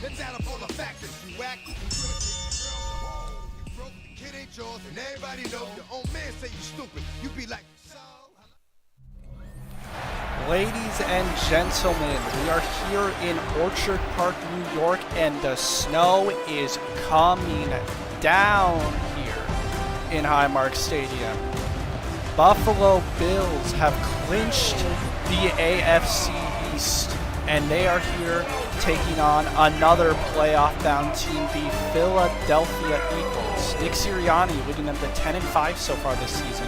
It's out of all the factors. You whack, you broke, the kid ain't yours, and everybody knows your own man say you stupid. You be like, so. Ladies and gentlemen, we are here in Orchard Park, New York, and the snow is coming down here in Highmark Stadium. Buffalo Bills have clinched the AFC East, and they are here taking on another playoff-bound team, the Philadelphia Eagles. Nick Sirianni leading them to 10-5 so far this season,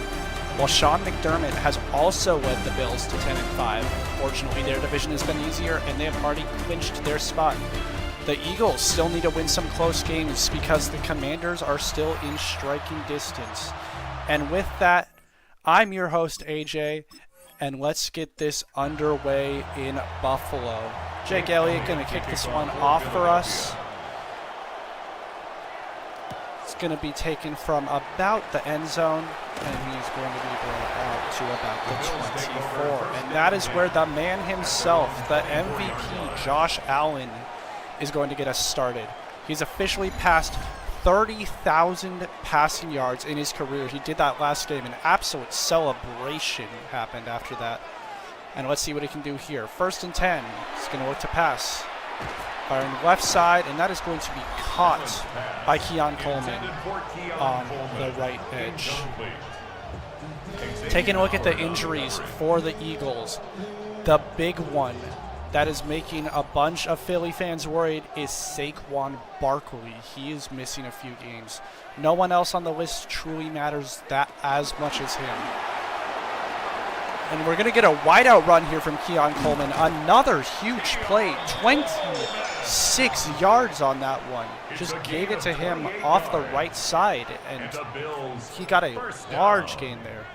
while Sean McDermott has also led the Bills to 10-5. Fortunately, their division has been easier, and they have already clinched their spot. The Eagles still need to win some close games because the Commanders are still in striking distance. And with that, I'm your host, AJ, and let's get this underway in Buffalo. Jake Elliott going to kick this one off for us. It's going to be taken from about the end zone, and he's going to be brought out to about the 24. And that is where the man himself, the MVP, Josh Allen, is going to get us started. He's officially passed 30,000 passing yards in his career. He did that last game. An absolute celebration happened after that. And let's see what he can do here. 1st and 10. He's going to look to pass. Firing left side, and that is going to be caught by Keon Coleman on the right edge. Taking a look at the injuries for the Eagles, the big one that is making a bunch of Philly fans worried is Saquon Barkley. He is missing a few games. No one else on the list truly matters that as much as him. And we're going to get a wideout run here from Keon Coleman. Another huge play. 26 yards on that one. Just gave it to him off the right side, and he got a large gain there.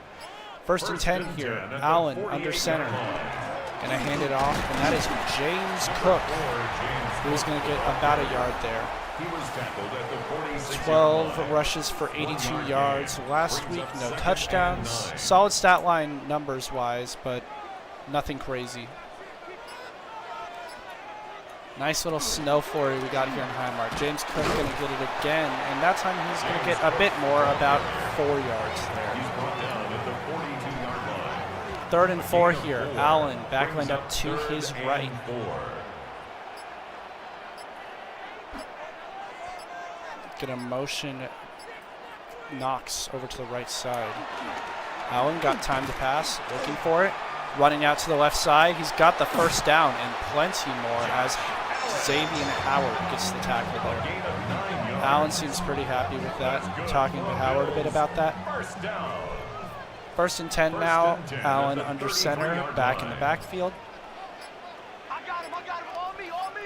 1st and 10 here. Allen under center. Going to hand it off, and that is James Cook, who's going to get about a yard there. 12 rushes for 82 yards. Last week, no touchdowns. Solid stat line numbers-wise, but nothing crazy. Nice little snow flurry we got here in Highmark. James Cook going to get it again, and that time he's going to get a bit more, about 4 yards there. 3rd and 4 here. Allen backlined up to his right. Gonna motion Knox over to the right side. Allen got time to pass, looking for it. Running out to the left side. He's got the 1st down and plenty more as Xavier Howard gets the tackle there. Allen seems pretty happy with that. Talking to Howard a bit about that. 1st and 10 now. Allen under center, back in the backfield.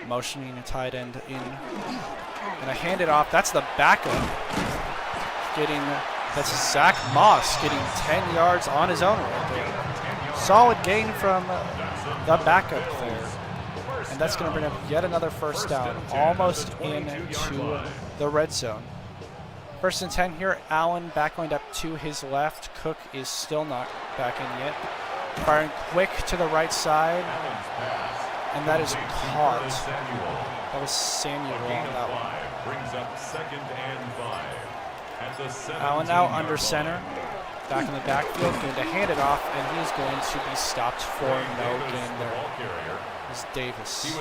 Motioning a tight end in. And I hand it off. That's the backup. That's Zach Moss getting 10 yards on his own right there. Solid gain from the backup there. And that's going to bring up yet another 1st down. Almost into the red zone. 1st and 10 here. Allen backlined up to his left. Cook is still not back in yet. Firing quick to the right side. And that is caught. That was Samuel on that one. Allen now under center. Back in the backfield. Going to hand it off, and he's going to be stopped for no gain there. Is Davis.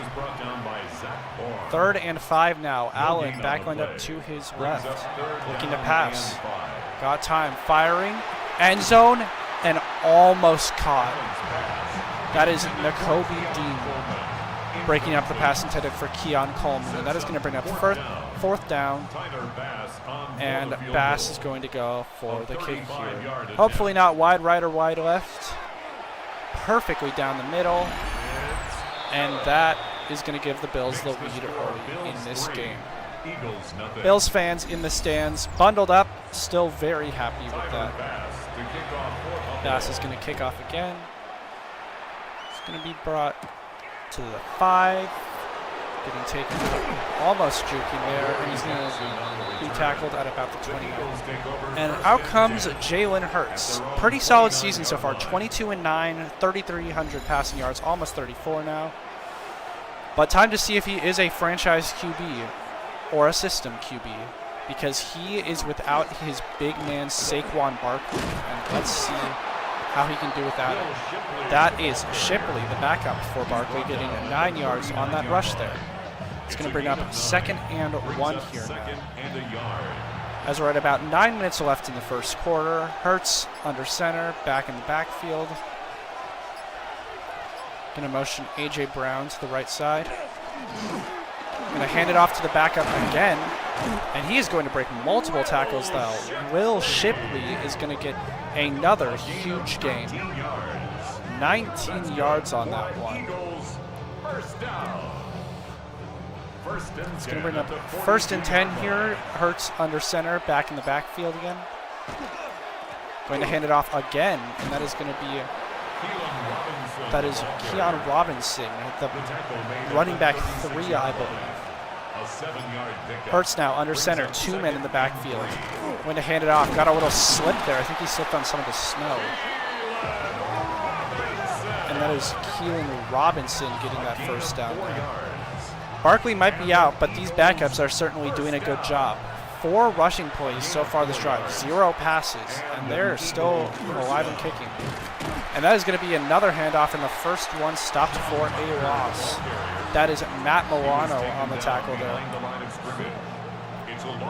3rd and 5 now. Allen backlined up to his left. Looking to pass. Got time. Firing. End zone. And almost caught. That is Nakobe Dean breaking up the pass intended for Keon Coleman. And that is going to bring up 4th down. And Bass is going to go for the kick here. Hopefully not wide right or wide left. Perfectly down the middle. And that is going to give the Bills the lead early in this game. Bills fans in the stands, bundled up, still very happy with that. Bass is going to kick off again. It's going to be brought to the 5. Getting taken out, almost juking there, and he's going to be tackled at about the 20. And out comes Jalen Hurts. Pretty solid season so far, 22-9, 3,300 passing yards, almost 34 now. But time to see if he is a franchise QB or a system QB, because he is without his big man Saquon Barkley, and let's see how he can do without it. That is Shipley, the backup for Barkley, getting 9 yards on that rush there. It's going to bring up 2nd and 1 here now. As we're at about 9 minutes left in the first quarter, Hurts under center, back in the backfield. Going to motion A.J. Brown to the right side. Going to hand it off to the backup again. And he is going to break multiple tackles, though. Will Shipley is going to get another huge gain. 19 yards on that one. It's going to bring up 1st and 10 here. Hurts under center, back in the backfield again. Going to hand it off again, and that is going to be Keon Robinson, the running back 3, I believe. Hurts now under center, 2 men in the backfield. Going to hand it off. Got a little slip there. I think he slipped on some of the snow. And that is Keelan Robinson getting that 1st down there. Barkley might be out, but these backups are certainly doing a good job. 4 rushing plays so far this drive, 0 passes, and they're still alive and kicking. And that is going to be another handoff, and the first one stopped for a loss. That is Matt Milano on the tackle there.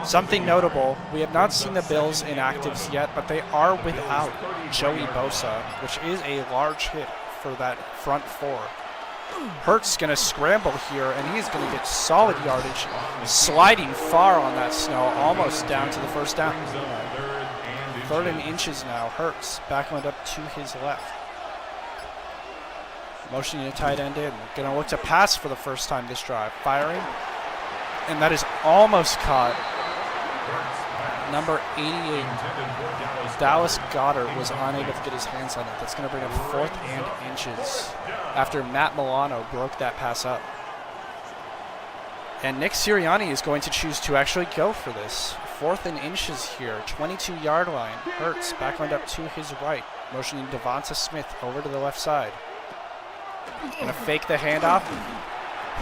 Something notable, we have not seen the Bills inactives yet, but they are without Joey Bosa, which is a large hit for that front 4. Hurts going to scramble here, and he's going to get solid yardage, sliding far on that snow, almost down to the 1st down. 3rd and inches now. Hurts backlined up to his left. Motioning a tight end in. Going to look to pass for the first time this drive. Firing, and that is almost caught. Number 88, Dallas Goedert, was unable to get his hands on it. That's going to bring up 4th and inches after Matt Milano broke that pass up. And Nick Sirianni is going to choose to actually go for this. 4th and inches here, 22-yard line. Hurts backlined up to his right, motioning Devonta Smith over to the left side. Going to fake the handoff,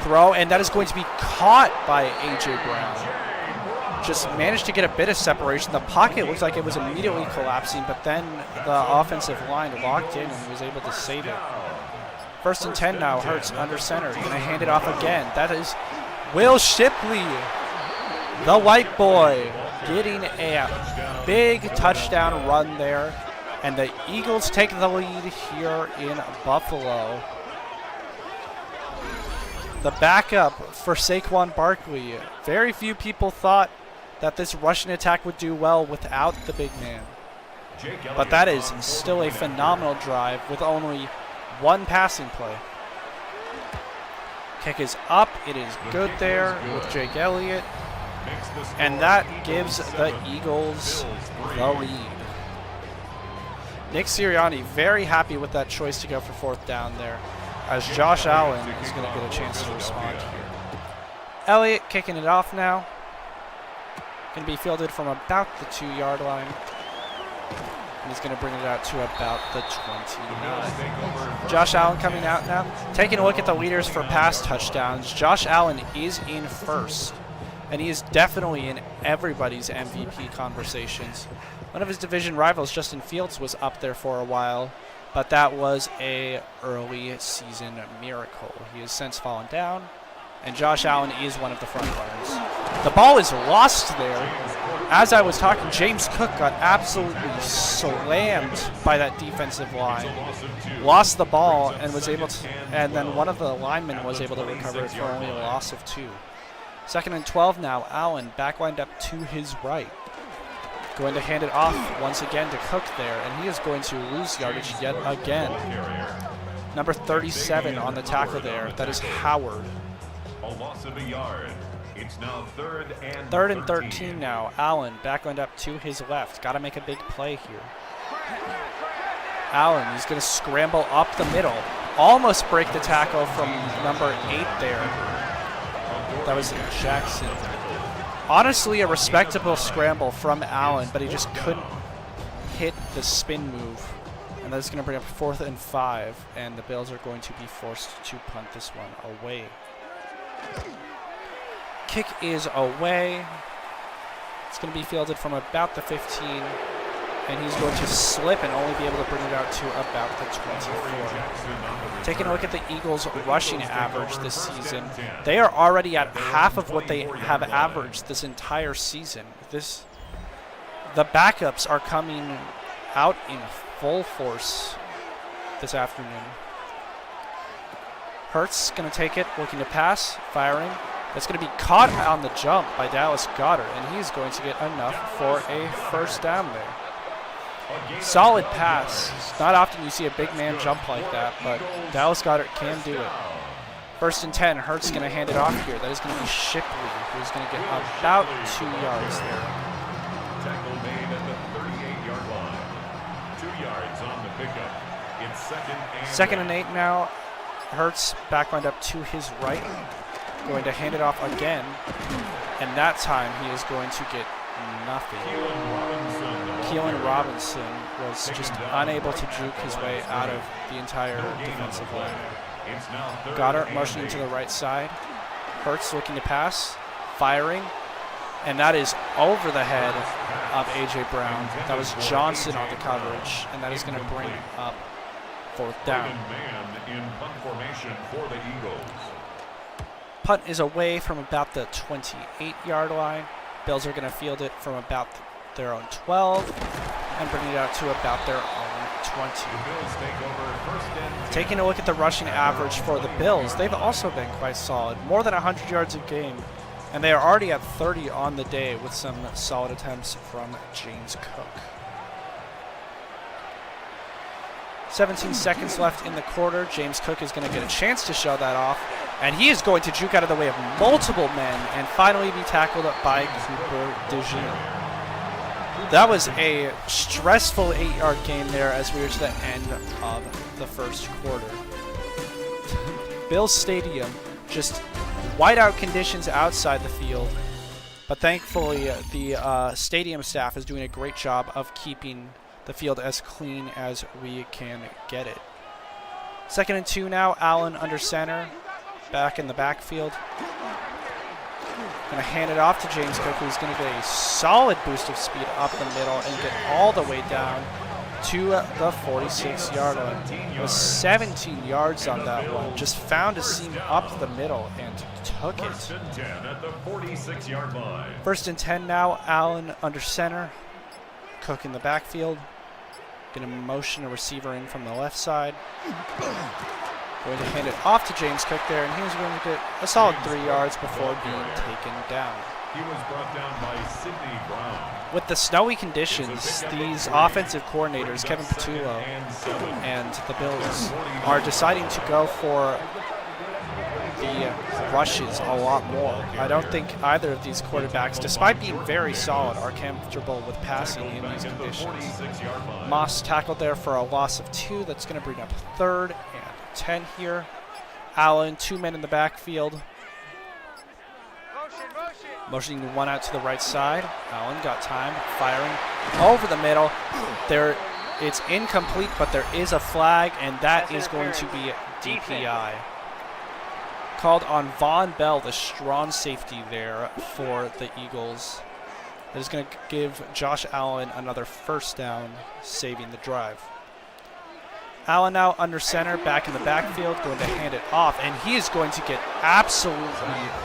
throw, and that is going to be caught by A.J. Brown. Just managed to get a bit of separation. The pocket looks like it was immediately collapsing, but then the offensive line locked in and was able to save it. 1st and 10 now. Hurts under center. Going to hand it off again. That is Will Shipley, the white boy, getting a big touchdown run there. And the Eagles take the lead here in Buffalo. The backup for Saquon Barkley. Very few people thought that this Russian attack would do well without the big man. But that is still a phenomenal drive with only 1 passing play. Kick is up. It is good there with Jake Elliott. And that gives the Eagles the lead. Nick Sirianni very happy with that choice to go for 4th down there, as Josh Allen is going to get a chance to respond here. Elliott kicking it off now. Going to be fielded from about the 2-yard line. And he's going to bring it out to about the 29. Josh Allen coming out now. Taking a look at the leaders for pass touchdowns. Josh Allen is in 1st. And he is definitely in everybody's MVP conversations. One of his division rivals, Justin Fields, was up there for a while, but that was a early season miracle. He has since fallen down, and Josh Allen is one of the front runners. The ball is lost there. As I was talking, James Cook got absolutely slammed by that defensive line. Lost the ball and was able to, and then one of the linemen was able to recover it for only a loss of 2. 2nd and 12 now. Allen backlined up to his right. Going to hand it off once again to Cook there, and he is going to lose yardage yet again. Number 37 on the tackle there. That is Howard. A loss of a yard. It's now 3rd and 13 now. Allen backlined up to his left. Got to make a big play here. Allen, he's going to scramble up the middle. Almost break the tackle from number 8 there. That was Jackson. Honestly, a respectable scramble from Allen, but he just couldn't hit the spin move. And that's going to bring up 4th and 5, and the Bills are going to be forced to punt this one away. Kick is away. It's going to be fielded from about the 15, and he's going to slip and only be able to bring it out to about the 24. Taking a look at the Eagles' rushing average this season, they are already at half of what they have averaged this entire season. The backups are coming out in full force this afternoon. Hurts going to take it, looking to pass, firing. That's going to be caught on the jump by Dallas Goddard, and he's going to get enough for a first down there. Solid pass. Not often you see a big man jump like that, but Dallas Goddard can do it. First and 10, Hurts going to hand it off here. That is going to be Shipley, who's going to get about 2 yards there. Tackle made at the 38-yard line. 2 yards on the pickup. It's second and 8 now. Hurts back lined up to his right. Going to hand it off again, and that time he is going to get nothing. Keelan Robinson was just unable to juke his way out of the entire defensive line. Goddard motioning to the right side. Hurts looking to pass, firing, and that is over the head of A.J. Brown. That was Johnson on the coverage, and that is going to bring up fourth down. In punt formation for the Eagles. Punt is away from about the 28-yard line. Bills are going to field it from about their own 12 and bring it out to about their own 20. Taking a look at the rushing average for the Bills, they've also been quite solid. More than 100 yards a game, and they are already at 30 on the day with some solid attempts from James Cook. 17 seconds left in the quarter. James Cook is going to get a chance to show that off, and he is going to juke out of the way of multiple men and finally be tackled by Cooper DeJean. That was a stressful 8-yard game there as we were to the end of the first quarter. Bills Stadium, just whiteout conditions outside the field, but thankfully the stadium staff is doing a great job of keeping the field as clean as we can get it. 2nd and 2 now. Allen under center, back in the backfield. Going to hand it off to James Cook, who's going to get a solid boost of speed up the middle and get all the way down to the 46-yard line. It was 17 yards on that one. Just found a seam up the middle and took it. 1st and 10 at the 46-yard line. 1st and 10 now. Allen under center. Cook in the backfield. Going to motion a receiver in from the left side. Going to hand it off to James Cook there, and he was going to get a solid 3 yards before being taken down. He was brought down by Sidney Brown. With the snowy conditions, these offensive coordinators, Kevin Patullo and the Bills, are deciding to go for the rushes a lot more. I don't think either of these quarterbacks, despite being very solid, are comfortable with passing in these conditions. Moss tackled there for a loss of 2. That's going to bring up 3rd and 10 here. Allen, 2 men in the backfield. Motioning one out to the right side. Allen got time, firing over the middle. It's incomplete, but there is a flag, and that is going to be DPI. Called on Von Bell, the strong safety there for the Eagles. That is going to give Josh Allen another first down, saving the drive. Allen now under center, back in the backfield, going to hand it off, and he is going to get absolutely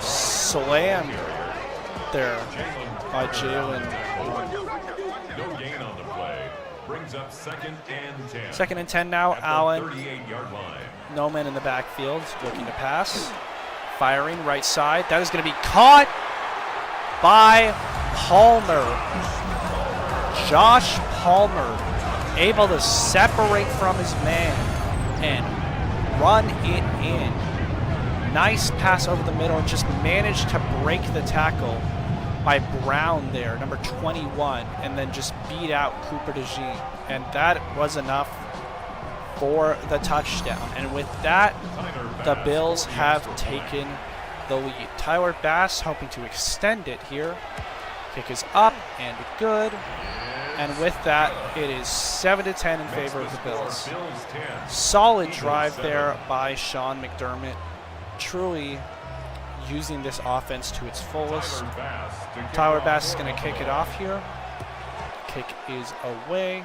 slammed there by Jalen. No gain on the play. Brings up 2nd and 10. 2nd and 10 now. Allen, 38-yard line. no man in the backfield, looking to pass. Firing right side. That is going to be caught by Palmer. Josh Palmer able to separate from his man and run it in. Nice pass over the middle and just managed to break the tackle by Brown there, number 21, and then just beat out Cooper DeJean. And that was enough for the touchdown. And with that, the Bills have taken the lead. Tyler Bass hoping to extend it here. Kick is up and good. And with that, it is 7-10 in favor of the Bills. Solid drive there by Sean McDermott. Truly using this offense to its fullest. Tyler Bass is going to kick it off here. Kick is away.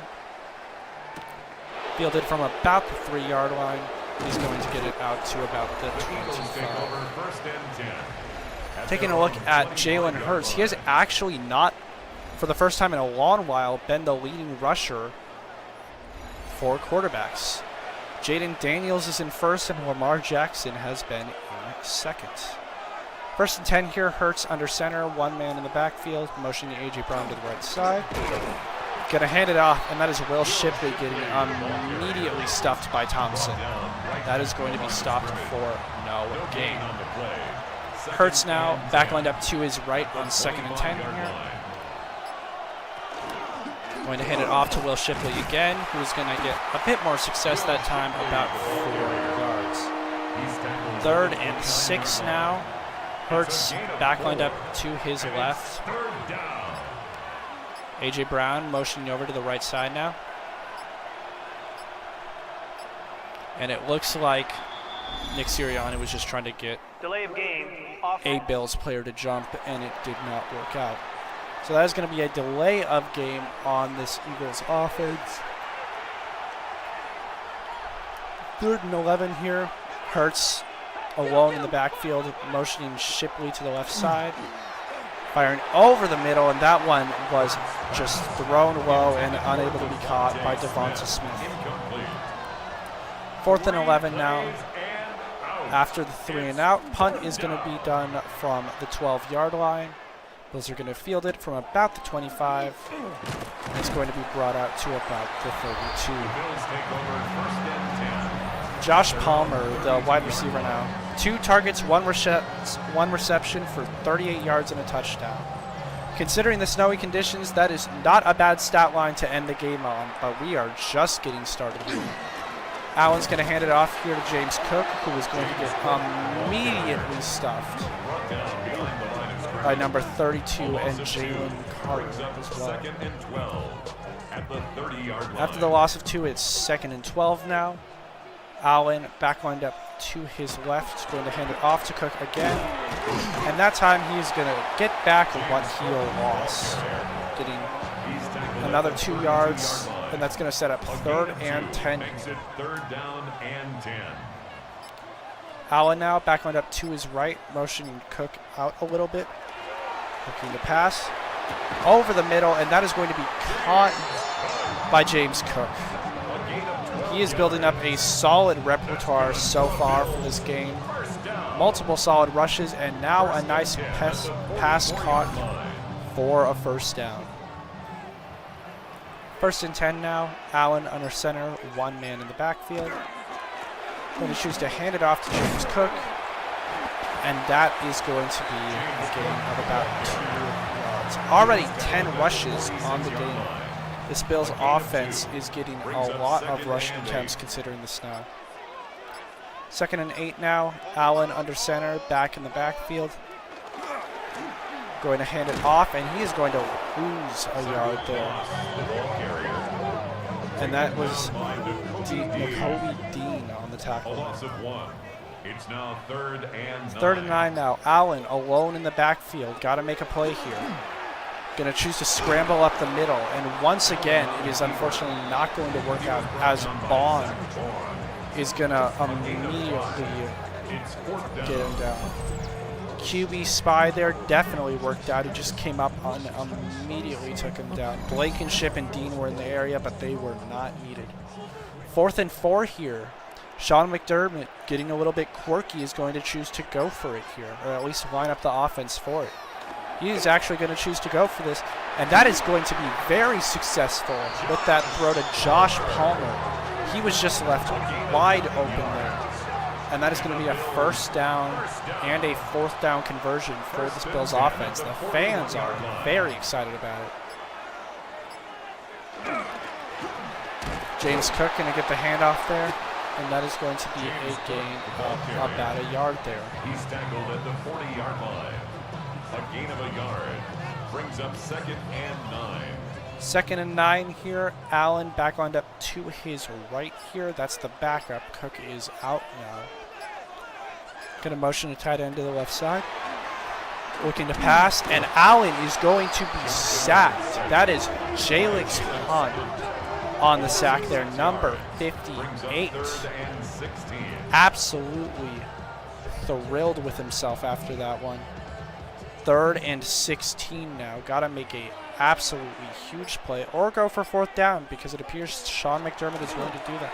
Fielded from about the 3-yard line. He's going to get it out to about the 25. Taking a look at Jalen Hurts, he has actually not, for the first time in a long while, been the leading rusher for quarterbacks. Jaden Daniels is in first, and Lamar Jackson has been in second. 1st and 10 here, Hurts under center, one man in the backfield, motioning A.J. Brown to the right side. Going to hand it off, and that is Will Shipley getting immediately stuffed by Thompson. That is going to be stopped for no gain. Hurts now back lined up to his right on 2nd and 10 here. Going to hand it off to Will Shipley again, who's going to get a bit more success that time, about 4 yards. 3rd and 6 now. Hurts back lined up to his left. A.J. Brown motioning over to the right side now. And it looks like Nick Sirianni was just trying to get delay of game. a Bills player to jump, and it did not work out. So that is going to be a delay of game on this Eagles offense. 3rd and 11 here. Hurts alone in the backfield, motioning Shipley to the left side. Firing over the middle, and that one was just thrown low and unable to be caught by Devonta Smith. 4th and 11 now. After the 3 and out, punt is going to be done from the 12-yard line. Bills are going to field it from about the 25, and it's going to be brought out to about the 32. Josh Palmer, the wide receiver now. 2 targets, 1 reception for 38 yards and a touchdown. Considering the snowy conditions, that is not a bad stat line to end the game on, but we are just getting started here. Allen's going to hand it off here to James Cook, who is going to get immediately stuffed by number 32 and Jalen Carter as well. After the loss of 2, it's 2nd and 12 now. Allen back lined up to his left. He's going to hand it off to Cook again. And that time he's going to get back what he lost. Getting another 2 yards. And that's going to set up 3rd and 10. Allen now back lined up to his right. Motioning Cook out a little bit. Looking to pass. Over the middle. And that is going to be caught by James Cook. He is building up a solid repertoire so far for this game. Multiple solid rushes, and now a nice pass caught for a 1st down. 1st and 10 now. Allen under center, one man in the backfield. Going to choose to hand it off to James Cook, and that is going to be a gain of about 2 yards. Already 10 rushes on the game. This Bills offense is getting a lot of rushing attempts considering the snow. 2nd and 8 now. Allen under center, back in the backfield. Going to hand it off, and he is going to lose a yard there. And that was Jacoby Dean on the tackle. It's now 3rd and 9. 3rd and 9 now. Allen alone in the backfield. Got to make a play here. Going to choose to scramble up the middle, and once again, it is unfortunately not going to work out, as Bond is going to immediately get him down. QB spy there definitely worked out. He just came up and immediately took him down. Blankenship and Dean were in the area, but they were not needed. 4th and 4 here. Sean McDermott, getting a little bit quirky, is going to choose to go for it here, or at least line up the offense for it. He is actually going to choose to go for this, and that is going to be very successful with that throw to Josh Palmer. He was just left wide open there, and that is going to be a 1st down and a 4th down conversion for this Bills offense. The fans are very excited about it. James Cook going to get the handoff there, and that is going to be a gain of about a yard there. He's tackled at the 40-yard line. A gain of a yard brings up 2nd and 9. 2nd and 9 here. Allen back lined up to his right here. That's the backup. Cook is out now. Going to motion the tight end to the left side. Looking to pass, and Allen is going to be sacked. That is Jalix Hunt on the sack there, number 58. Absolutely thrilled with himself after that one. 3rd and 16 now. Got to make a absolutely huge play or go for 4th down, because it appears Sean McDermott is willing to do that.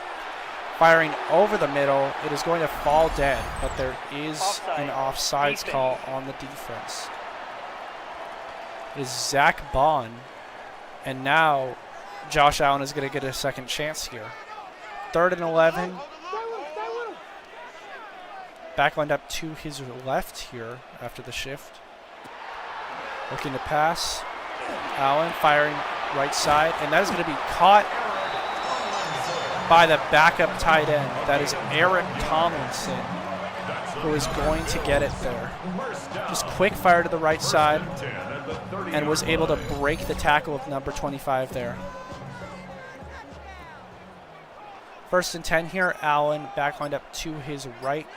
Firing over the middle, it is going to fall dead, but there is an offsides call on the defense. It is Zach Bond, and now Josh Allen is going to get a second chance here. 3rd and 11. Backlined up to his left here after the shift. Looking to pass. Allen firing right side, and that is going to be caught by the backup tight end. That is Eric Tomlinson, who is going to get it there. Just quick fire to the right side, and was able to break the tackle of number 25 there. 1st and 10 here. Allen backlined up to his right.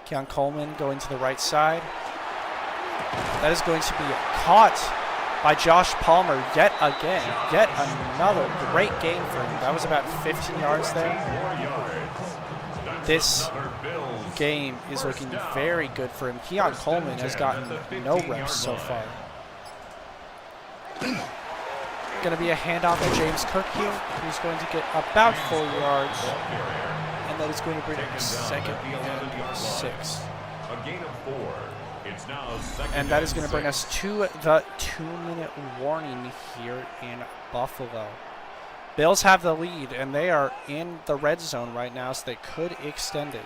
Keon Coleman going to the right side. That is going to be caught by Josh Palmer yet again. Yet another great game for him. That was about 15 yards there. This game is looking very good for him. Keon Coleman has gotten no reps so far. Going to be a handoff to James Cook here, who's going to get about 4 yards. And that is going to bring up 2nd and 6. A gain of 4. It's now 2nd and that is going to bring us to the 2-minute warning here in Buffalo. Bills have the lead, and they are in the red zone right now, so they could extend it.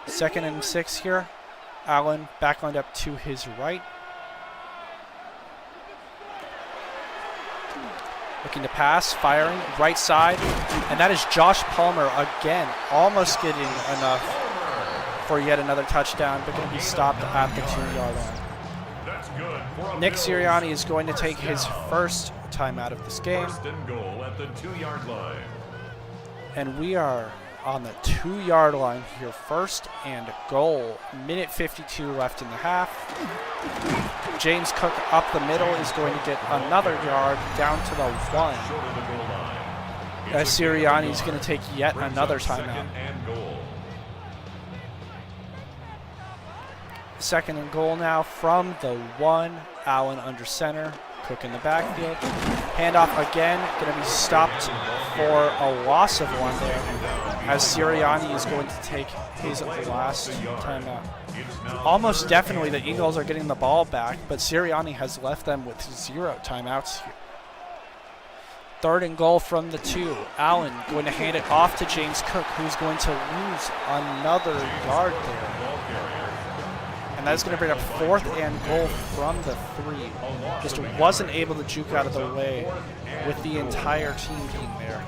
2nd and 6 here. Allen backlined up to his right. Looking to pass, firing, right side. And that is Josh Palmer again, almost getting enough for yet another touchdown, but going to be stopped at the 2-yard line. Nick Sirianni is going to take his first time out of this game. 1st and goal at the 2-yard line. And we are on the 2-yard line here. 1st and goal. Minute 52 left in the half. James Cook up the middle is going to get another yard down to the 1. As Sirianni is going to take yet another timeout. 2nd and goal now from the 1. Allen under center. Cook in the backfield. Handoff again. Going to be stopped for a loss of 1 there, as Sirianni is going to take his last timeout. Almost definitely the Eagles are getting the ball back, but Sirianni has left them with 0 timeouts here. 3rd and goal from the 2. Allen going to hand it off to James Cook, who's going to lose another yard there. And that's going to bring up 4th and goal from the 3. Just wasn't able to juke out of the way with the entire team being there.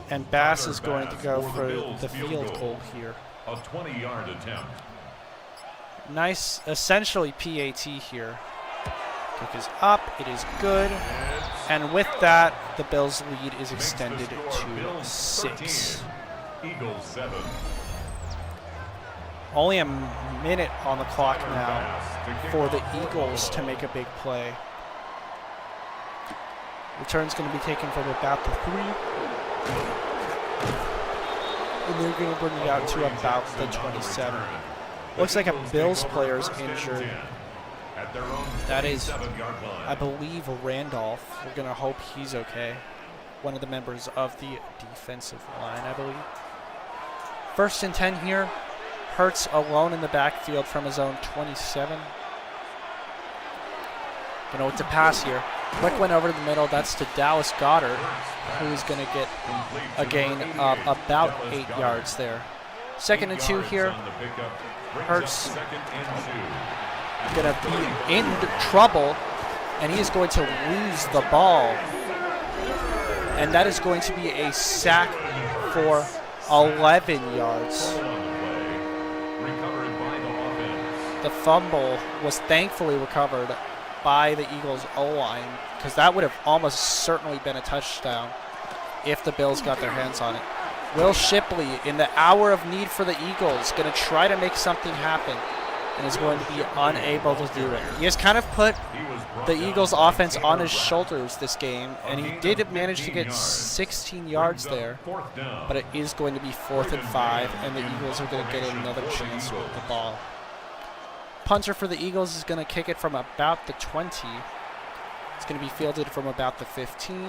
And Bass is going to go for the field goal here. A 20-yard attempt. Nice, essentially PAT here. Cook is up, it is good. And with that, the Bills' lead is extended to 6. Eagles 7. Only a minute on the clock now for the Eagles to make a big play. Return's going to be taken from about the 3. And they're going to bring it out to about the 27. Looks like a Bills player's injured. That is, I believe, Randolph. We're going to hope he's okay. One of the members of the defensive line, I believe. 1st and 10 here. Hurts alone in the backfield from his own 27. Gonna look to pass here. Quick one over to the middle. That's to Dallas Goedert, who's going to get a gain of about 8 yards there. 2nd and 2 here. Hurts going to be in trouble, and he is going to lose the ball. And that is going to be a sack for 11 yards. The fumble was thankfully recovered by the Eagles' O-line, because that would have almost certainly been a touchdown if the Bills got their hands on it. Will Shipley, in the hour of need for the Eagles, going to try to make something happen and is going to be unable to do it. He has kind of put the Eagles' offense on his shoulders this game, and he did manage to get 16 yards there, but it is going to be 4th and 5, and the Eagles are going to get another chance with the ball. Punter for the Eagles is going to kick it from about the 20. It's going to be fielded from about the 15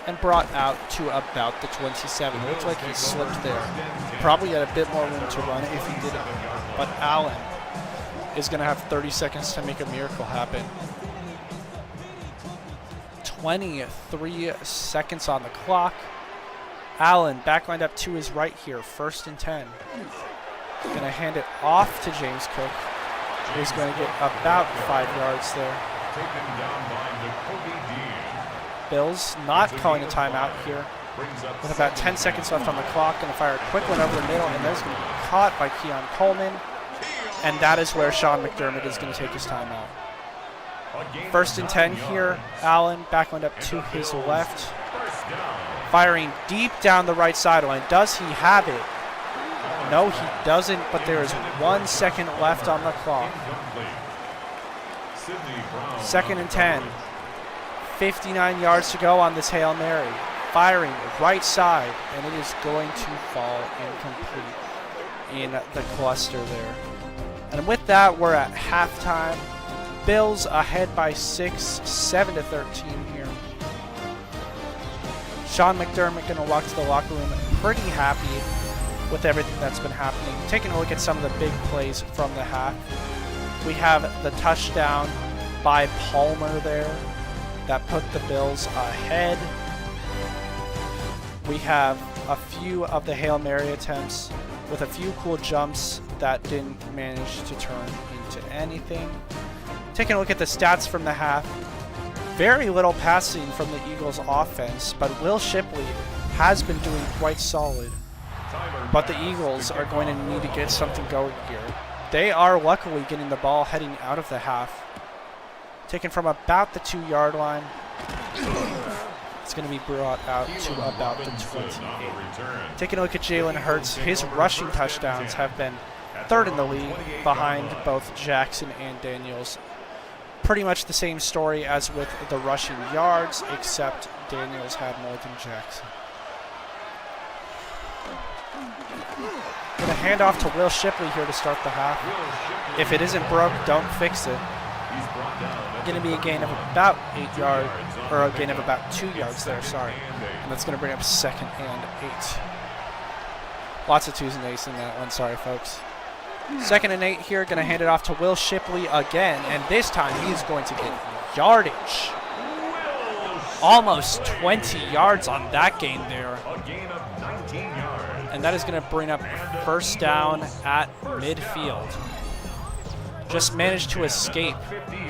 and brought out to about the 27. It looks like he slipped there. Probably had a bit more room to run if he did it, but Allen is going to have 30 seconds to make a miracle happen. 23 seconds on the clock. Allen back lined up to his right here, 1st and 10. Going to hand it off to James Cook. He's going to get about 5 yards there. Bills not calling a timeout here. With about 10 seconds left on the clock, going to fire a quick one over the middle, and that's going to be caught by Keon Coleman. And that is where Sean McDermott is going to take his timeout. 1st and 10 here. Allen back lined up to his left. Firing deep down the right sideline. Does he have it? No, he doesn't, but there is 1 second left on the clock. 2nd and 10. 59 yards to go on this Hail Mary. Firing right side, and it is going to fall incomplete in the cluster there. And with that, we're at halftime. Bills ahead by 6, 7-13 here. Sean McDermott going to walk to the locker room pretty happy with everything that's been happening. Taking a look at some of the big plays from the half. We have the touchdown by Palmer there that put the Bills ahead. We have a few of the Hail Mary attempts with a few cool jumps that didn't manage to turn into anything. Taking a look at the stats from the half. Very little passing from the Eagles offense, but Will Shipley has been doing quite solid. But the Eagles are going to need to get something going here. They are luckily getting the ball heading out of the half. Taken from about the 2-yard line. It's going to be brought out to about the 28. Taking a look at Jalen Hurts, his rushing touchdowns have been 3rd in the league behind both Jackson and Daniels. Pretty much the same story as with the rushing yards, except Daniels had more than Jackson. Going to hand off to Will Shipley here to start the half. If it isn't broke, don't fix it. Going to be a gain of about 8 yards, or a gain of about 2 yards there, sorry. And that's going to bring up 2nd and 8. Lots of 2s and 8s in that one, sorry folks. 2nd and 8 here, going to hand it off to Will Shipley again, and this time he's going to get yardage. Almost 20 yards on that gain there. And that is going to bring up 1st down at midfield. Just managed to escape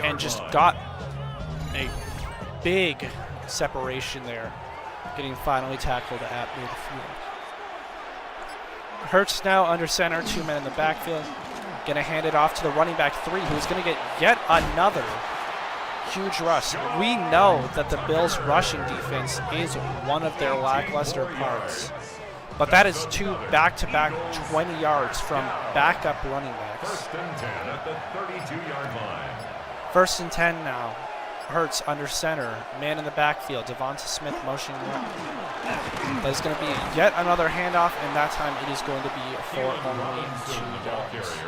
and just got a big separation there, getting finally tackled at midfield. Hurts now under center, 2 men in the backfield. Going to hand it off to the running back 3, who's going to get yet another huge rush. We know that the Bills' rushing defense is one of their lackluster parts. But that is 2 back-to-back 20 yards from backup running backs. 1st and 10 at the 32-yard line. 1st and 10 now. Hurts under center. Man in the backfield. Devonta Smith motioning right. That is going to be yet another handoff, and that time it is going to be for only 2 yards.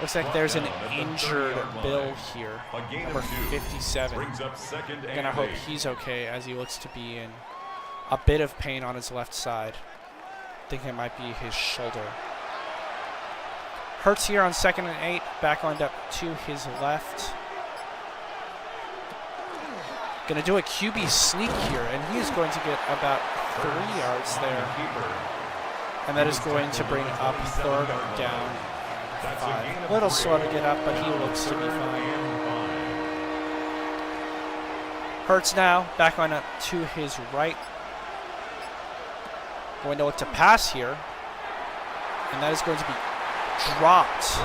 Looks like there's an injured Bill here. Number 57. Gonna hope he's okay as he looks to be in a bit of pain on his left side. I think it might be his shoulder. Hurts here on 2nd and 8, back lined up to his left. Going to do a QB sneak here, and he is going to get about 3 yards there. And that is going to bring up 3rd down and 5. A little slow to get up, but he looks to be fine. Hurts now, back lined up to his right. Going to look to pass here, and that is going to be dropped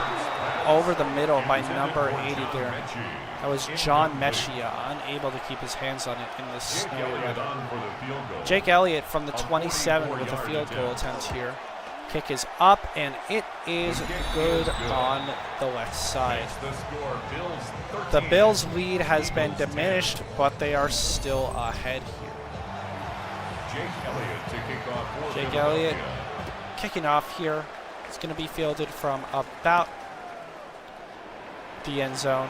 over the middle by number 80 there. That was John Mechia, unable to keep his hands on it in this snowy weather. Jake Elliott from the 27 with a field goal attempt here. Kick is up, and it is good on the left side. The Bills' lead has been diminished, but they are still ahead here. Jake Elliott kicking off here. It's going to be fielded from about the end zone.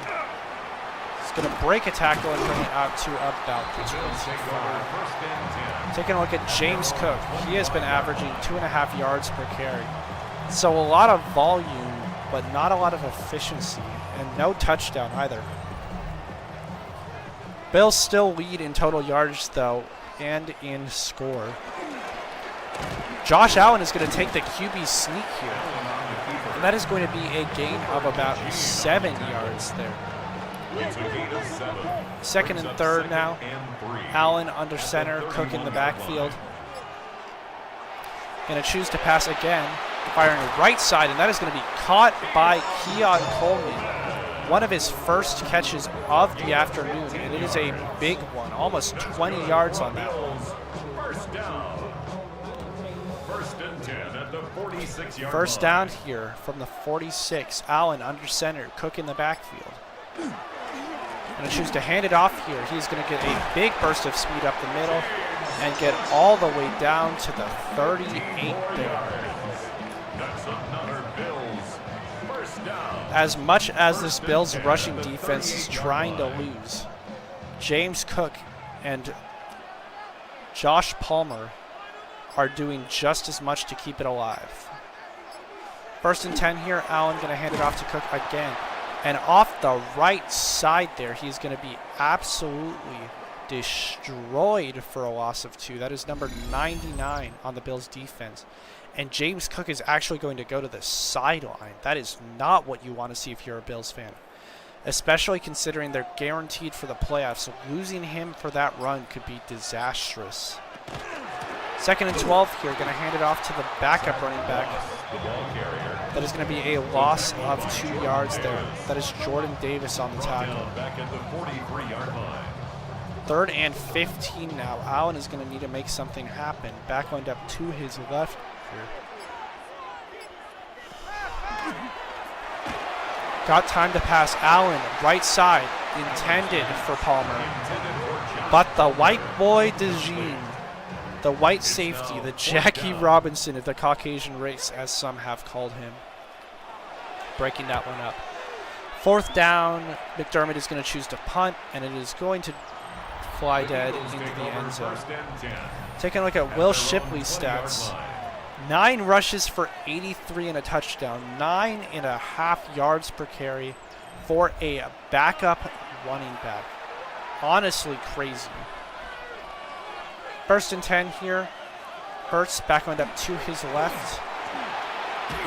He's going to break a tackle and bring it out to about the 25. Taking a look at James Cook. He has been averaging 2.5 yards per carry. So a lot of volume, but not a lot of efficiency, and no touchdown either. Bills still lead in total yards, though, and in score. Josh Allen is going to take the QB sneak here. And that is going to be a gain of about 7 yards there. Second and third now. Allen under center, Cook in the backfield. Going to choose to pass again, firing right side, and that is going to be caught by Keon Coleman. One of his first catches of the afternoon, and it is a big one, almost 20 yards on that one. First down here from the 46. Allen under center, Cook in the backfield. Going to choose to hand it off here. He's going to get a big burst of speed up the middle and get all the way down to the 38 there. As much as this Bills rushing defense is trying to lose, James Cook and Josh Palmer are doing just as much to keep it alive. First and 10 here. Allen going to hand it off to Cook again. And off the right side there, he's going to be absolutely destroyed for a loss of 2. That is number 99 on the Bills defense. And James Cook is actually going to go to the sideline. That is not what you want to see if you're a Bills fan, especially considering they're guaranteed for the playoffs. Losing him for that run could be disastrous. Second and 12 here, going to hand it off to the backup running back. That is going to be a loss of 2 yards there. That is Jordan Davis on the tackle. Third and 15 now. Allen is going to need to make something happen. Backwind up to his left here. Got time to pass. Allen, right side, intended for Palmer. But the white boy DeJean, the white safety, the Jackie Robinson of the Caucasian race, as some have called him, breaking that one up. Fourth down, McDermott is going to choose to punt, and it is going to fly dead into the end zone. Taking a look at Will Shipley's stats. 9 rushes for 83 and a touchdown, 9.5 yards per carry for a backup running back. Honestly crazy. First and 10 here. Hurts backwind up to his left.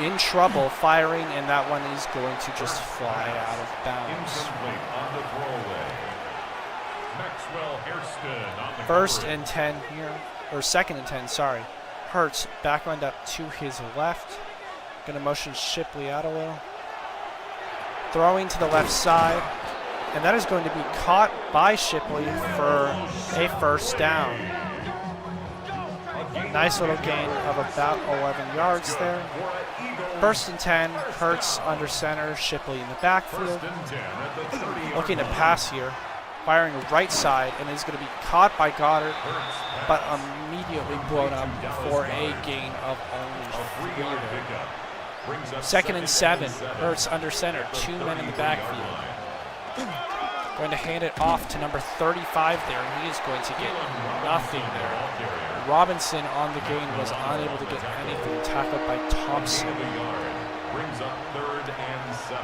In trouble, firing, and that one is going to just fly out of bounds. First and 10 here, or second and 10, sorry. Hurts backwind up to his left. Going to motion Shipley out a little. Throwing to the left side, and that is going to be caught by Shipley for a first down. Nice little gain of about 11 yards there. First and 10, Hurts under center, Shipley in the backfield. Looking to pass here, firing right side, and is going to be caught by Goddard, but immediately blown up for a gain of only 3. Second and 7, Hurts under center, 2 men in the backfield. Going to hand it off to number 35 there, and he is going to get nothing there. Robinson on the gain was unable to get anything, tackled by Thompson.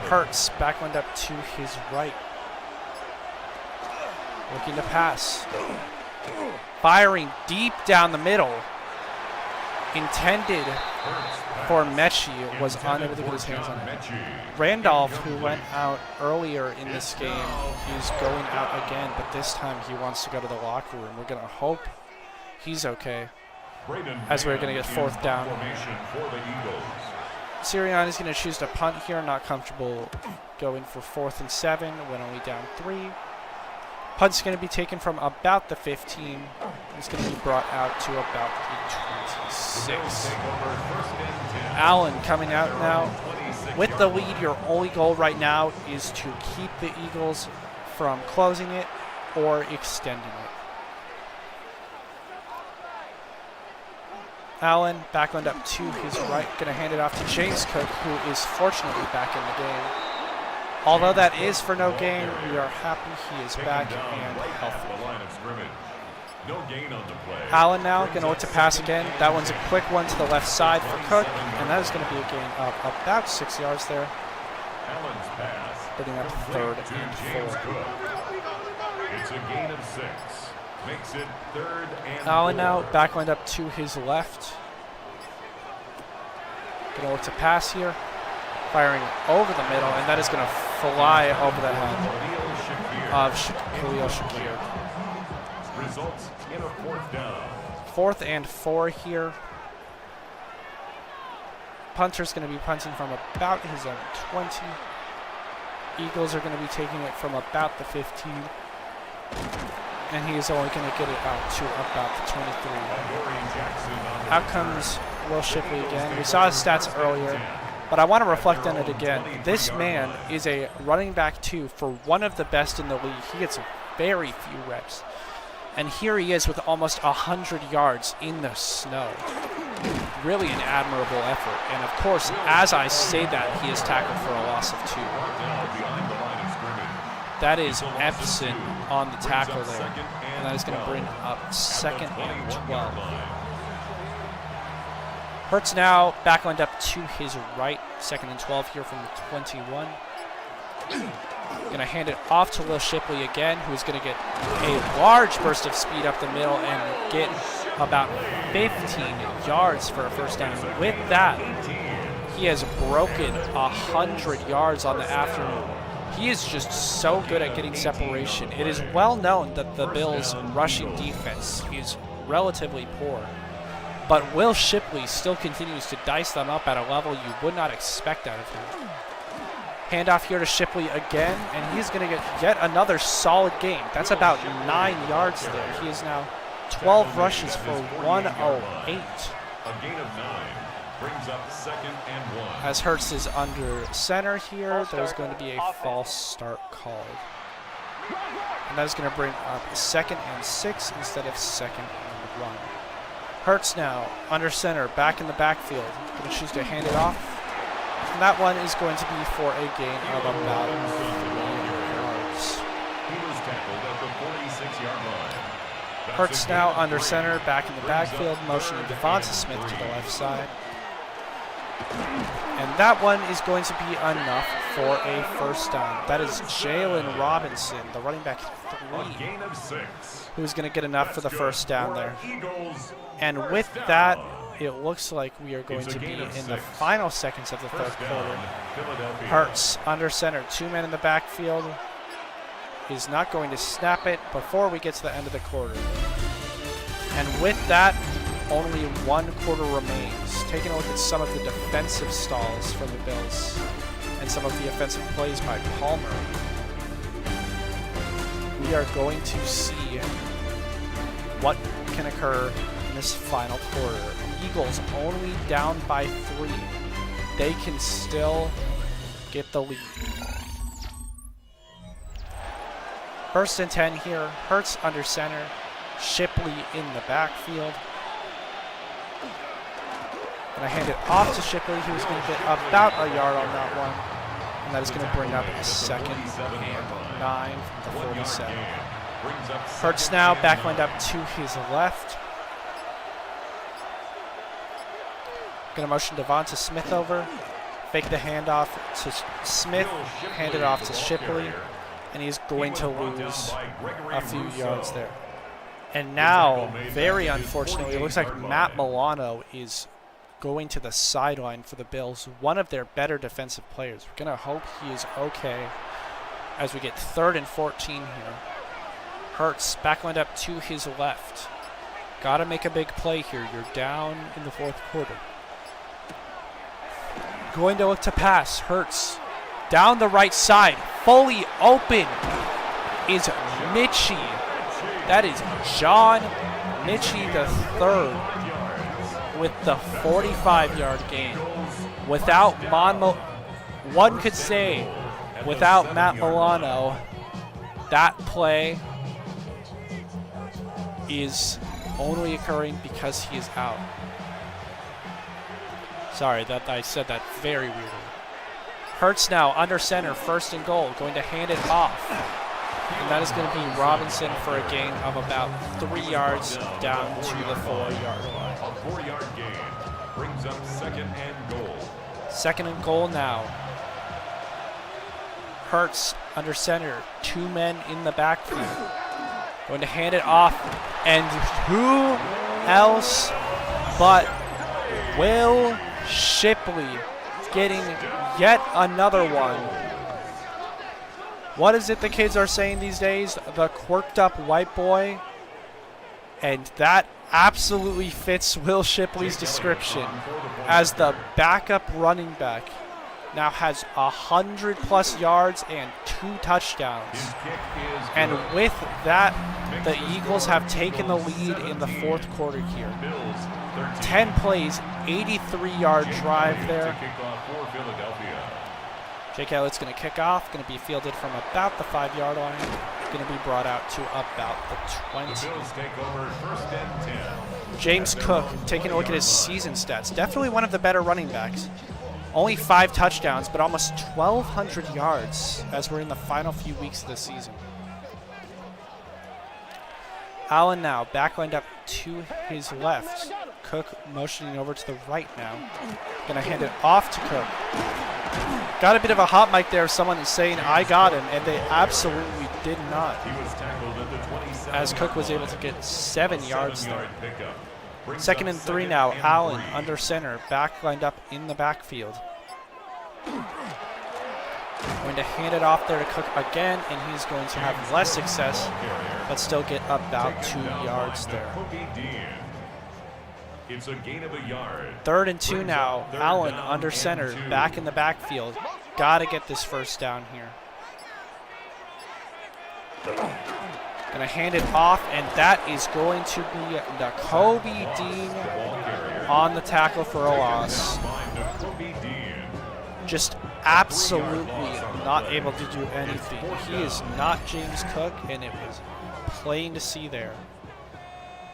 Hurts backwind up to his right. Looking to pass. Firing deep down the middle. Intended for Mechie, was unable to get his hands on it. Randolph, who went out earlier in this game, is going out again, but this time he wants to go to the locker room. We're going to hope he's okay, as we're going to get fourth down. Sirianni is going to choose to punt here. Not comfortable going for 4th and 7 when only down 3. Punt's going to be taken from about the 15. It's going to be brought out to about the 26. Allen coming out now. With the lead, your only goal right now is to keep the Eagles from closing it or extending it. Allen backlined up to his right, going to hand it off to James Cook, who is fortunately back in the game. Although that is for no gain, we are happy he is back and healthy. Allen now going to look to pass again. That one's a quick one to the left side for Cook, and that is going to be a gain of about 6 yards there. Putting up 3rd and 4. It's a gain of 6. Makes it 3rd and 4. Allen now backlined up to his left. Going to look to pass here. Firing over the middle, and that is going to fly over the head of Khalil Shakir. Results in a 4th down. 4th and 4 here. Punter's going to be punting from about his own 20. Eagles are going to be taking it from about the 15. And he is only going to get it out to about the 23. Out comes Will Shipley again. We saw his stats earlier, but I want to reflect on it again. This man is a running back 2 for one of the best in the league. He gets very few reps. And here he is with almost 100 yards in the snow. Really an admirable effort. And of course, as I say that, he is tackled for a loss of 2. That is Epson on the tackle there. And that is going to bring up 2nd and 12. Hurts now backlined up to his right. 2nd and 12 here from the 21. Going to hand it off to Will Shipley again, who's going to get a large burst of speed up the middle and get about 15 yards for a 1st down. With that, he has broken 100 yards on the afternoon. He is just so good at getting separation. It is well known that the Bills' rushing defense is relatively poor, but Will Shipley still continues to dice them up at a level you would not expect out of him. Handoff here to Shipley again, and he's going to get yet another solid game. That's about 9 yards there. He is now 12 rushes for 108. A gain of 9 brings up 2nd and 1. As Hurts is under center here, there's going to be a false start called. And that is going to bring up 2nd and 6 instead of 2nd and 1. Hurts now under center, back in the backfield. Going to choose to hand it off. And that one is going to be for a gain of about 3 yards. He was tackled at the 46-yard line. Hurts now under center, back in the backfield, motioning Devonta Smith to the left side. And that one is going to be enough for a 1st down. That is Jalen Robinson, the running back 3, who's going to get enough for the 1st down there. And with that, it looks like we are going to be in the final seconds of the 3rd quarter. Hurts under center, 2 men in the backfield. Is not going to snap it before we get to the end of the quarter. And with that, only 1 quarter remains. Taking a look at some of the defensive stalls from the Bills and some of the offensive plays by Palmer, we are going to see what can occur in this final quarter. Eagles only down by 3. They can still get the lead. 1st and 10 here. Hurts under center. Shipley in the backfield. And I hand it off to Shipley, who's going to get about a yard on that one. And that is going to bring up a 2nd and 9 from the 47. Hurts now backlined up to his left. Going to motion Devonta Smith over. Fake the handoff to Smith. Hand it off to Shipley. And he's going to lose a few yards there. And now, very unfortunately, it looks like Matt Milano is going to the sideline for the Bills, one of their better defensive players. We're going to hope he is okay as we get 3rd and 14 here. Hurts backlined up to his left. Got to make a big play here. You're down in the 4th quarter. going to look to pass. Hurts down the right side. Fully open is Mitchie. That is John Mitchie III with the 45-yard gain. Without one could say, without Matt Milano, that play is only occurring because he is out. Sorry, that I said that very weirdly. Hurts now under center, 1st and goal, going to hand it off. And that is going to be Robinson for a gain of about 3 yards down to the 4-yard line. A 4-yard gain brings up 2nd and goal. 2nd and goal now. Hurts under center, 2 men in the backfield. Going to hand it off, and who else but Will Shipley getting yet another one. What is it the kids are saying these days? The quirked up white boy. And that absolutely fits Will Shipley's description as the backup running back. Now has 100+ yards and 2 touchdowns. And with that, the Eagles have taken the lead in the 4th quarter here. 10 plays, 83-yard drive there. Jake Elliott's going to kick off, going to be fielded from about the 5-yard line, going to be brought out to about the 20. James Cook, taking a look at his season stats, definitely one of the better running backs. Only 5 touchdowns, but almost 1,200 yards as we're in the final few weeks of the season. Allen now, back lined up to his left. Cook motioning over to the right now. Going to hand it off to Cook. Got a bit of a hot mic there, someone is saying, I got him, and they absolutely did not. As Cook was able to get 7 yards there. 2nd and 3 now, Allen under center, back lined up in the backfield. Going to hand it off there to Cook again, and he's going to have less success, but still get about 2 yards there. It's a gain of a yard. 3rd and 2 now, Allen under center, back in the backfield. Got to get this 1st down here. Going to hand it off, and that is going to be Nakobe Dean on the tackle for a loss. Just absolutely not able to do anything. He is not James Cook, and it was plain to see there.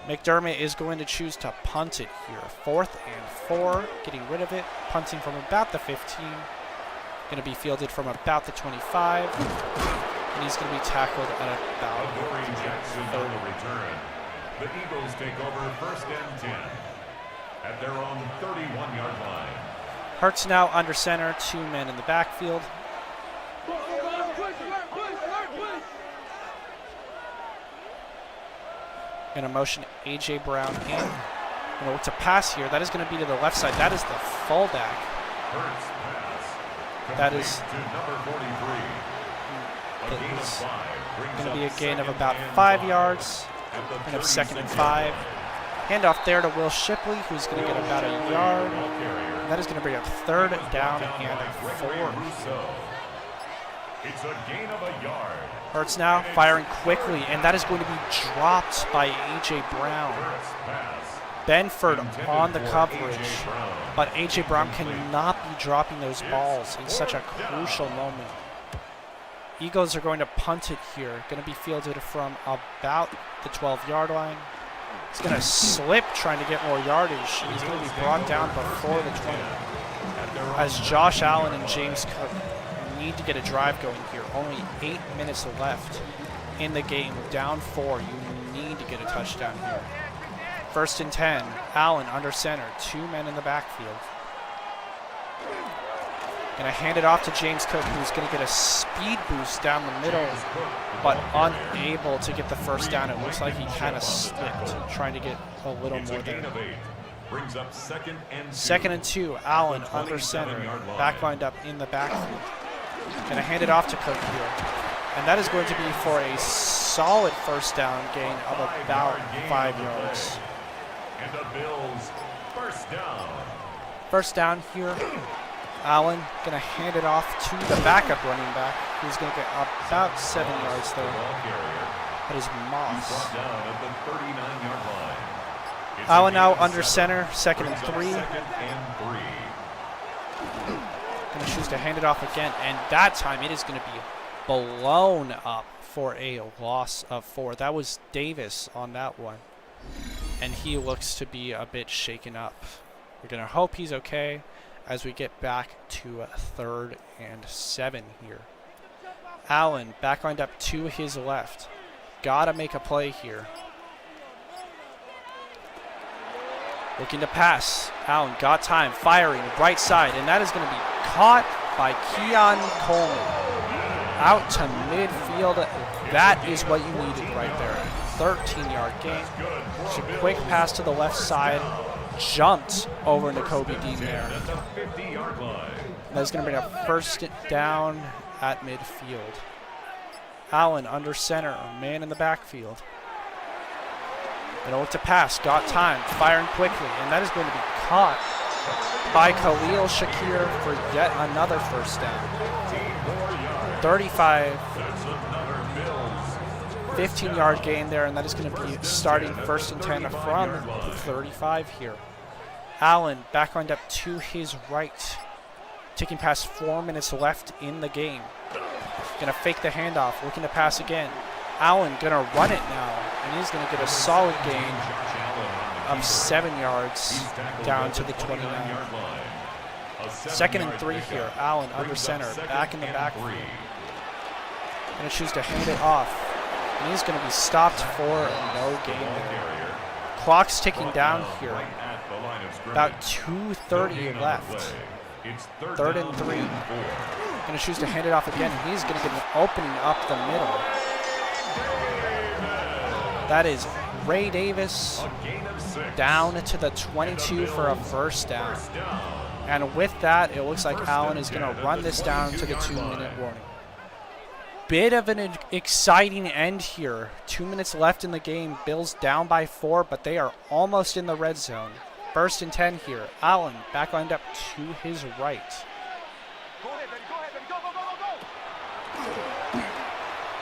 McDermott is going to choose to punt it here. 4th and 4, getting rid of it. Punting from about the 15. Going to be fielded from about the 25. And he's going to be tackled at about Corey Jackson on the return. The Eagles take over 1st and 10 at their own 31-yard line. Hurts now under center, 2 men in the backfield. Going to motion A.J. Brown in. Going to look to pass here. That is going to be to the left side. That is the fullback. That is going to be a gain of about 5 yards. And of 2nd and 5. Handoff there to Will Shipley, who's going to get about a yard. And that is going to bring up 3rd down and 4. It's a gain of a yard. Hurts now, firing quickly, and that is going to be dropped by A.J. Brown. Benford on the coverage, but A.J. Brown cannot be dropping those balls in such a crucial moment. Eagles are going to punt it here. Going to be fielded from about the 12-yard line. He's going to slip trying to get more yardage, and he's going to be brought down before the 20. As Josh Allen and James Cook need to get a drive going here. Only 8 minutes left in the game. Down 4. You need to get a touchdown here. 1st and 10. Allen under center. 2 men in the backfield. Going to hand it off to James Cook, who's going to get a speed boost down the middle, but unable to get the 1st down. It looks like he kind of slipped, trying to get a little more there. Brings up 2nd and 2. 2nd and 2. Allen under center. Back lined up in the backfield. Going to hand it off to Cook here. And that is going to be for a solid 1st down gain of about 5 yards. And the Bills 1st down. 1st down here Allen going to hand it off to the backup running back, who's going to get about 7 yards there. That is Moss. Allen now under center, 2nd and 3. Going to choose to hand it off again, and that time it is going to be blown up for a loss of 4. That was Davis on that one, and he looks to be a bit shaken up. We're going to hope he's okay as we get back to 3rd and 7 here. Allen back lined up to his left. Gotta make a play here. Looking to pass. Allen got time, firing right side, and that is going to be caught by Keon Coleman. Out to midfield. That is what you needed right there. 13-yard gain. Just a quick pass to the left side. Jumped over into Kobe Dean there. That's going to bring up 1st down at midfield. Allen under center, man in the backfield. Going to look to pass, got time, firing quickly, and that is going to be caught by Khalil Shakir for yet another 1st down. 35, 15-yard gain there, and that is going to be starting 1st and 10 from 35 here. Allen back lined up to his right, taking past 4 minutes left in the game. Going to fake the handoff, looking to pass again. Allen going to run it now, and he's going to get a solid gain of 7 yards down to the 29. 2nd and 3 here. Allen under center, back in the backfield. Going to choose to hand it off, and he's going to be stopped for no gain there. Clock's ticking down here. About 2:30 left. 3rd and 3. Going to choose to hand it off again. He's going to get an opening up the middle. That is Ray Davis down to the 22 for a 1st down. And with that, it looks like Allen is going to run this down to the 2-minute warning. Bit of an exciting end here. 2 minutes left in the game. Bills down by 4, but they are almost in the red zone. 1st and 10 here. Allen back lined up to his right.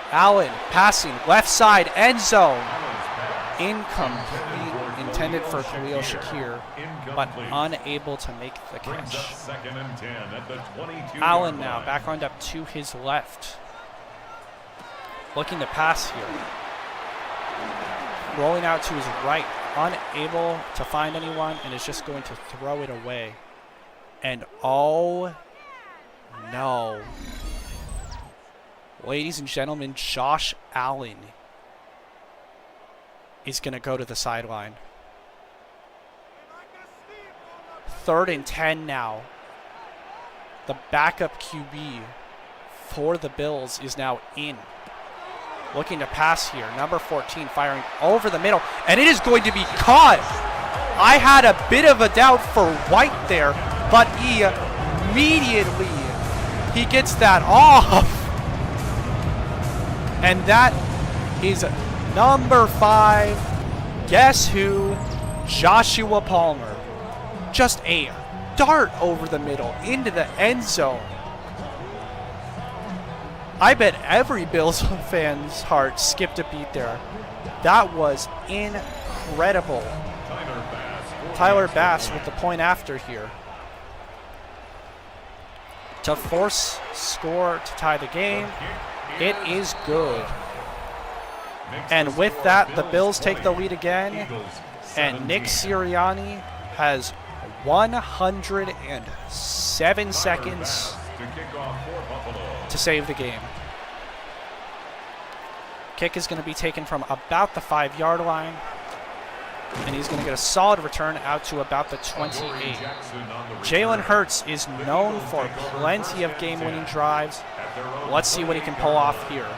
Allen passing left side, end zone. Incomplete, intended for Khalil Shakir, but unable to make the catch. Allen now back lined up to his left. Looking to pass here. Rolling out to his right, unable to find anyone, and is just going to throw it away. And oh no. Ladies and gentlemen, Josh Allen is going to go to the sideline. 3rd and 10 now. The backup QB for the Bills is now in. Looking to pass here. Number 14 firing over the middle. And it is going to be caught. I had a bit of a doubt for White there, but immediately he gets that off. And that is number 5. Guess who? Joshua Palmer. Just a dart over the middle into the end zone. I bet every Bills fan's heart skipped a beat there. That was incredible. Tyler Bass with the point after here to force score to tie the game. It is good. And with that, the Bills take the lead again. And Nick Sirianni has 107 seconds to save the game. Kick is going to be taken from about the 5-yard line. And he's going to get a solid return out to about the 28. Jalen Hurts is known for plenty of game-winning drives. Let's see what he can pull off here.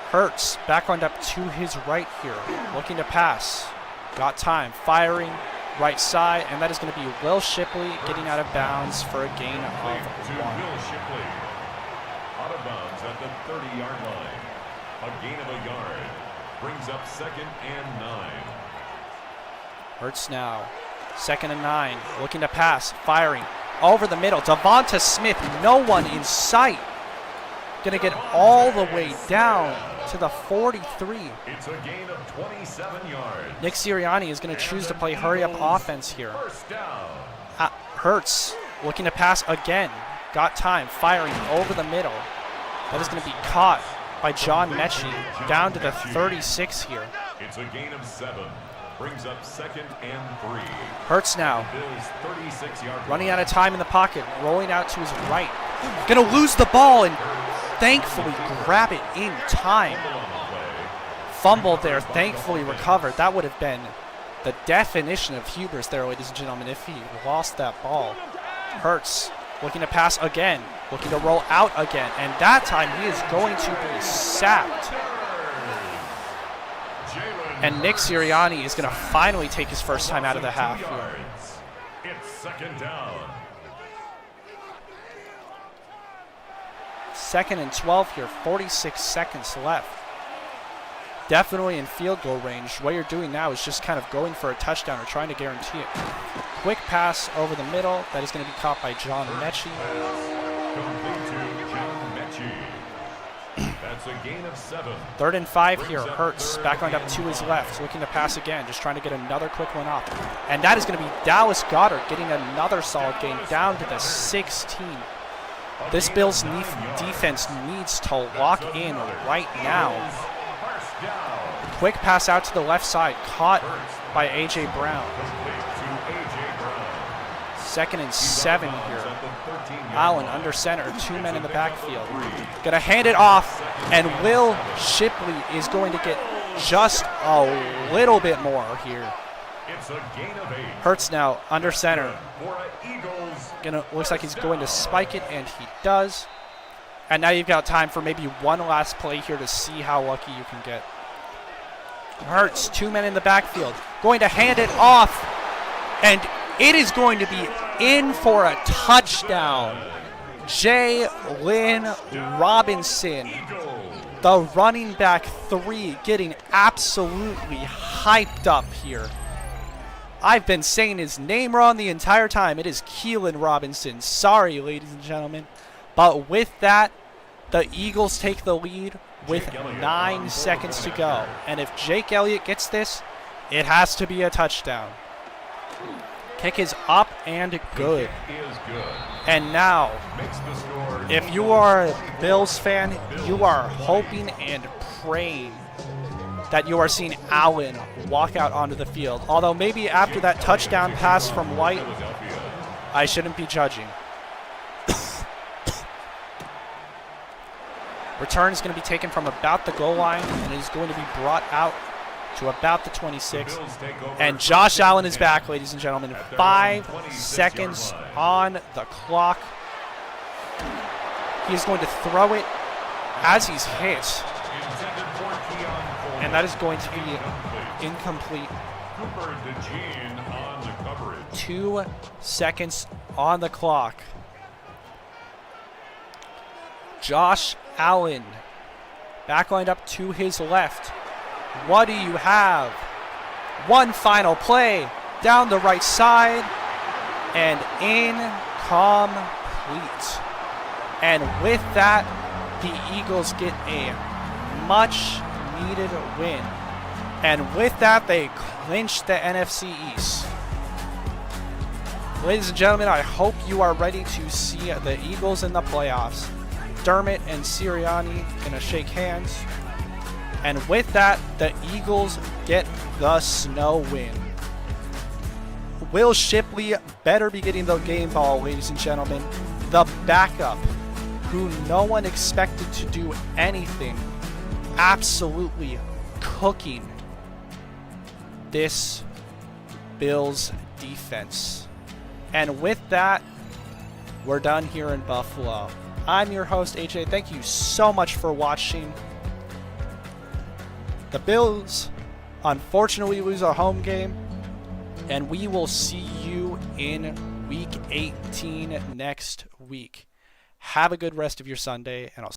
Hurts back lined up to his right here, looking to pass. Got time, firing right side, and that is going to be Will Shipley getting out of bounds for a gain of 1. Will Shipley out of bounds at the 30-yard line. A gain of a yard brings up 2nd and 9. Hurts now, 2nd and 9, looking to pass, firing over the middle. Devonta Smith, no one in sight. Gonna get all the way down to the 43. It's a gain of 27 yards. Nick Sirianni is gonna choose to play hurry-up offense here. First down. Hurts looking to pass again. Got time, firing over the middle. That is gonna be caught by John Mechie down to the 36 here. It's a gain of 7. Brings up 2nd and 3. Hurts now, Bills 36-yard running out of time in the pocket, rolling out to his right. Gonna lose the ball and thankfully grab it in time. Fumbled there, thankfully recovered. That would have been the definition of hubris there, ladies and gentlemen, if he lost that ball. Hurts looking to pass again, looking to roll out again, and that time he is going to be sacked. And Nick Sirianni is going to finally take his first time out of the half here. It's 2nd down. 2nd and 12 here, 46 seconds left. Definitely in field goal range. What you're doing now is just kind of going for a touchdown or trying to guarantee it. Quick pass over the middle. That is going to be caught by John Mechie. Complete to John Mechie. That's a gain of 7. 3rd and 5 here. Hurts back on up to his left, looking to pass again, just trying to get another quick one off. And that is going to be Dallas Goedert getting another solid gain down to the 16. This Bills defense needs to lock in right now. Quick pass out to the left side, caught by A.J. Brown. 2nd and 7 here. Allen under center, 2 men in the backfield. Gonna hand it off, and Will Shipley is going to get just a little bit more here. Hurts now under center. Looks like he's going to spike it, and he does. And now you've got time for maybe one last play here to see how lucky you can get. Hurts, 2 men in the backfield, going to hand it off, and it is going to be in for a touchdown. Jalen Robinson, the running back 3, getting absolutely hyped up here. I've been saying his name wrong the entire time. It is Keelan Robinson. Sorry, ladies and gentlemen. But with that, the Eagles take the lead with 9 seconds to go. And if Jake Elliott gets this, it has to be a touchdown. Kick is up and good. And now, if you are a Bills fan, you are hoping and praying that you are seeing Allen walk out onto the field. Although maybe after that touchdown pass from White, I shouldn't be judging. Return is going to be taken from about the goal line, and it is going to be brought out to about the 26. And Josh Allen is back, ladies and gentlemen. 5 seconds on the clock. He is going to throw it as he's hit. And that is going to be incomplete. 2 seconds on the clock. Josh Allen back lined up to his left. What do you have? One final play down the right side and incomplete. And with that, the Eagles get a much needed win. And with that, they clinch the NFC East. Ladies and gentlemen, I hope you are ready to see the Eagles in the playoffs. Dermott and Sirianni gonna shake hands. And with that, the Eagles get the snow win. Will Shipley better be getting the game ball, ladies and gentlemen. The backup, who no one expected to do anything, absolutely cooking this Bills defense. And with that, we're done here in Buffalo. I'm your host, AJ. Thank you so much for watching. The Bills unfortunately lose a home game, and we will see you in Week 18 next week. Have a good rest of your Sunday, and I'll